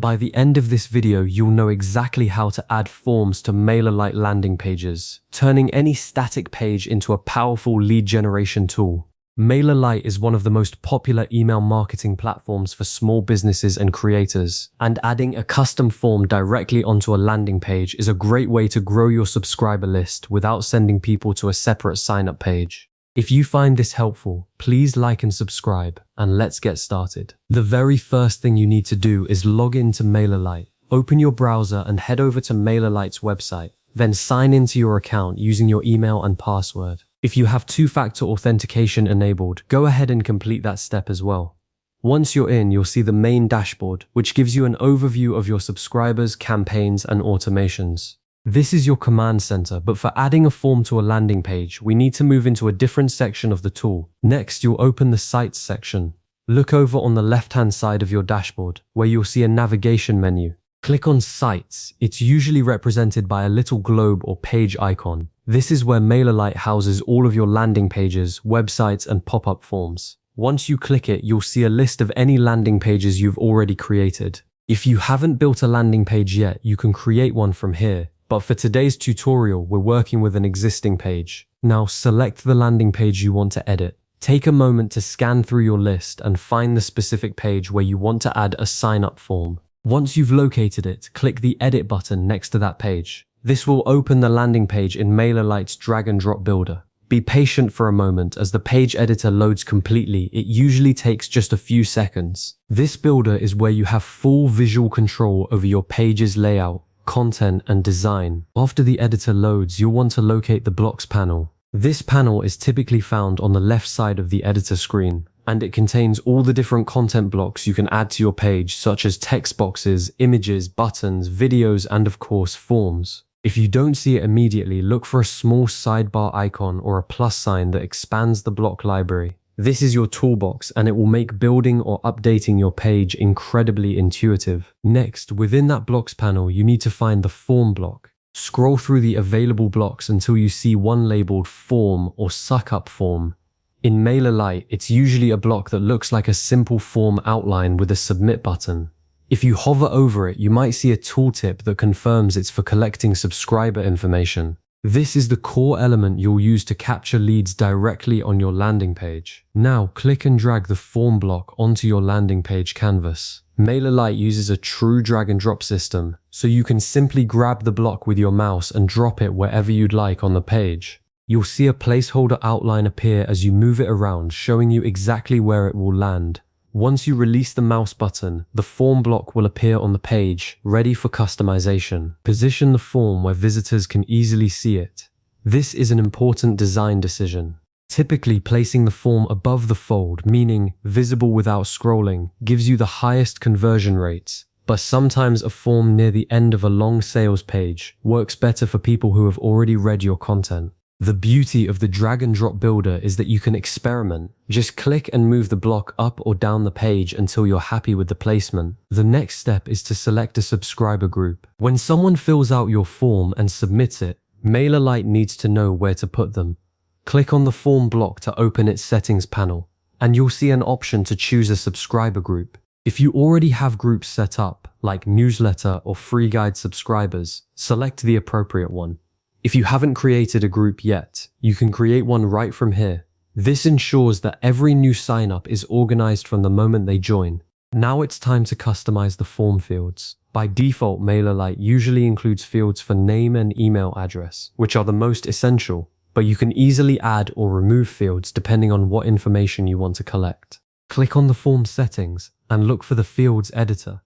By the end of this video, you'll know exactly how to add forms to MailerLite landing pages, turning any static page into a powerful lead generation tool. MailerLite is one of the most popular email marketing platforms for small businesses and creators, and adding a custom form directly onto a landing page is a great way to grow your subscriber list without sending people to a separate sign-up page. If you find this helpful, please like and subscribe, and let's get started. The very first thing you need to do is log into MailerLite. Open your browser and head over to MailerLite's website. Then sign into your account using your email and password. If you have two-factor authentication enabled, go ahead and complete that step as well. Once you're in, you'll see the main dashboard, which gives you an overview of your subscribers, campaigns, and automations. This is your command center, but for adding a form to a landing page, we need to move into a different section of the tool. Next, you'll open the Sites section. Look over on the left-hand side of your dashboard, where you'll see a navigation menu. Click on Sites. It's usually represented by a little globe or page icon. This is where MailerLite houses all of your landing pages, websites, and pop-up forms. Once you click it, you'll see a list of any landing pages you've already created. If you haven't built a landing page yet, you can create one from here. But for today's tutorial, we're working with an existing page. Now select the landing page you want to edit. Take a moment to scan through your list and find the specific page where you want to add a sign-up form. Once you've located it, click the Edit button next to that page. This will open the landing page in MailerLite's drag-and-drop builder. Be patient for a moment as the page editor loads completely. It usually takes just a few seconds. This builder is where you have full visual control over your page's layout, content, and design. After the editor loads, you'll want to locate the Blocks panel. This panel is typically found on the left side of the editor screen, and it contains all the different content blocks you can add to your page, such as text boxes, images, buttons, videos, and of course, forms. If you don't see it immediately, look for a small sidebar icon or a plus sign that expands the block library. This is your toolbox, and it will make building or updating your page incredibly intuitive. Next, within that blocks panel, you need to find the form block. Scroll through the available blocks until you see one labeled Form or Suck-Up Form. In MailerLite, it's usually a block that looks like a simple form outline with a submit button. If you hover over it, you might see a tooltip that confirms it's for collecting subscriber information. This is the core element you'll use to capture leads directly on your landing page. Now, click and drag the form block onto your landing page canvas. MailerLite uses a true drag and drop system, so you can simply grab the block with your mouse and drop it wherever you'd like on the page. You'll see a placeholder outline appear as you move it around, showing you exactly where it will land. Once you release the mouse button, the form block will appear on the page, ready for customization. Position the form where visitors can easily see it. This is an important design decision. Typically, placing the form above the fold, meaning visible without scrolling, gives you the highest conversion rates. But sometimes a form near the end of a long sales page works better for people who have already read your content. The beauty of the drag and drop builder is that you can experiment. Just click and move the block up or down the page until you're happy with the placement. The next step is to select a subscriber group. When someone fills out your form and submits it, MailerLite needs to know where to put them. Click on the form block to open its settings panel, and you'll see an option to choose a subscriber group. If you already have groups set up, like newsletter or free guide subscribers, select the appropriate one. If you haven't created a group yet, you can create one right from here. This ensures that every new sign-up is organized from the moment they join. Now it's time to customize the form fields. By default, MailerLite usually includes fields for name and email address, which are the most essential, but you can easily add or remove fields depending on what information you want to collect. Click on the form settings and look for the fields editor.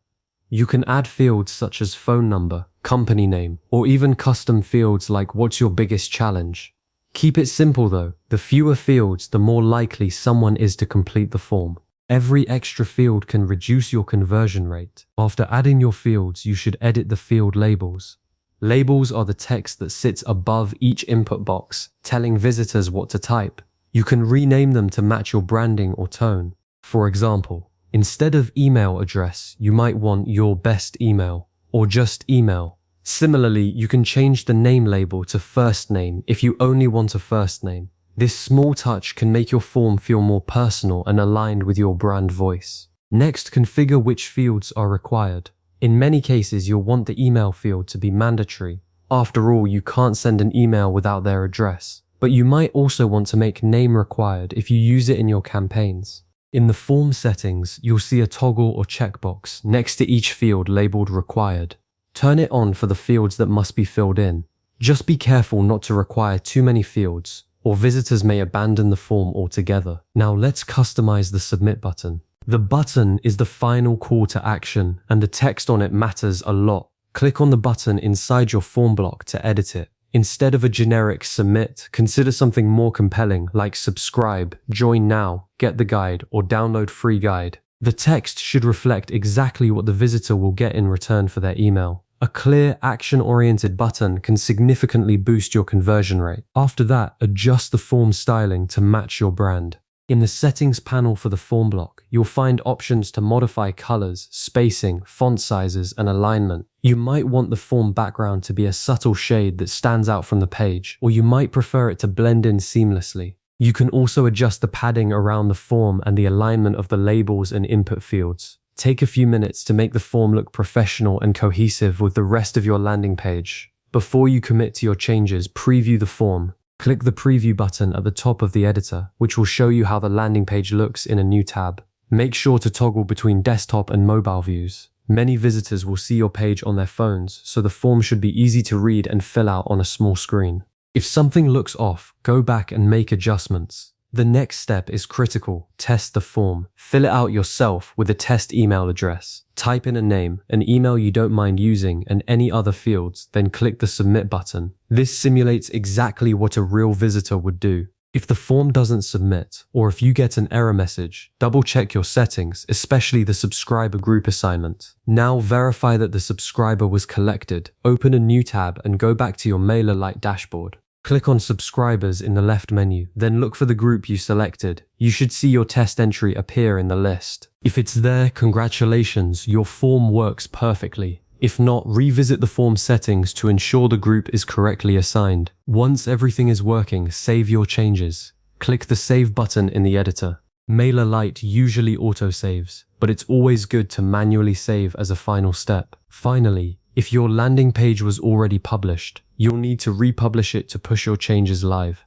You can add fields such as phone number, company name, or even custom fields like what's your biggest challenge. Keep it simple though. The fewer fields, the more likely someone is to complete the form. Every extra field can reduce your conversion rate. After adding your fields, you should edit the field labels. Labels are the text that sits above each input box, telling visitors what to type. You can rename them to match your branding or tone. For example, instead of email address, you might want your best email, or just email. Similarly, you can change the name label to first name if you only want a first name. This small touch can make your form feel more personal and aligned with your brand voice. Next, configure which fields are required. In many cases, you'll want the email field to be mandatory. After all, you can't send an email without their address. But you might also want to make name required if you use it in your campaigns. In the form settings, you'll see a toggle or checkbox next to each field labeled required. Turn it on for the fields that must be filled in. Just be careful not to require too many fields, or visitors may abandon the form altogether. Now let's customize the submit button. The button is the final call to action, and the text on it matters a lot. Click on the button inside your form block to edit it. Instead of a generic submit, consider something more compelling like subscribe, join now, get the guide, or download free guide. The text should reflect exactly what the visitor will get in return for their email. A clear, action-oriented button can significantly boost your conversion rate. After that, adjust the form styling to match your brand. In the settings panel for the form block, you'll find options to modify colors, spacing, font sizes, and alignment. You might want the form background to be a subtle shade that stands out from the page, or you might prefer it to blend in seamlessly. You can also adjust the padding around the form and the alignment of the labels and input fields. Take a few minutes to make the form look professional and cohesive with the rest of your landing page. Before you commit to your changes, preview the form. Click the preview button at the top of the editor, which will show you how the landing page looks in a new tab. Make sure to toggle between desktop and mobile views. Many visitors will see your page on their phones, so the form should be easy to read and fill out on a small screen. If something looks off, go back and make adjustments. The next step is critical. Test the form. Fill it out yourself with a test email address. Type in a name, an email you don't mind using, and any other fields, then click the submit button. This simulates exactly what a real visitor would do. If the form doesn't submit, or if you get an error message, double check your settings, especially the subscriber group assignment. Now verify that the subscriber was collected. Open a new tab and go back to your MailerLite dashboard. Click on subscribers in the left menu, then look for the group you selected. You should see your test entry appear in the list. If it's there, congratulations, your form works perfectly. If not, revisit the form settings to ensure the group is correctly assigned. Once everything is working, save your changes. Click the Save button in the editor. MailerLite usually autosaves, but it's always good to manually save as a final step. Finally, if your landing page was already published, you'll need to republish it to push your changes live.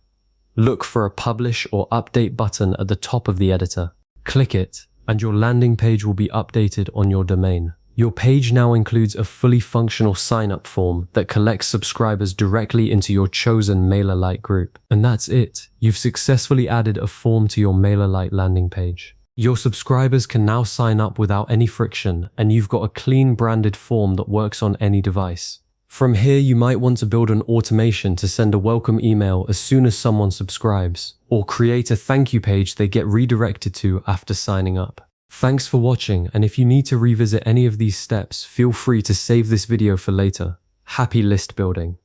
Look for a Publish or Update button at the top of the editor. Click it, and your landing page will be updated on your domain. Your page now includes a fully functional sign-up form that collects subscribers directly into your chosen MailerLite group. And that's it. You've successfully added a form to your MailerLite landing page. Your subscribers can now sign up without any friction, and you've got a clean branded form that works on any device. From here, you might want to build an automation to send a welcome email as soon as someone subscribes, or create a thank you page they get redirected to after signing up. Thanks for watching, and if you need to revisit any of these steps, feel free to save this video for later. Happy list building!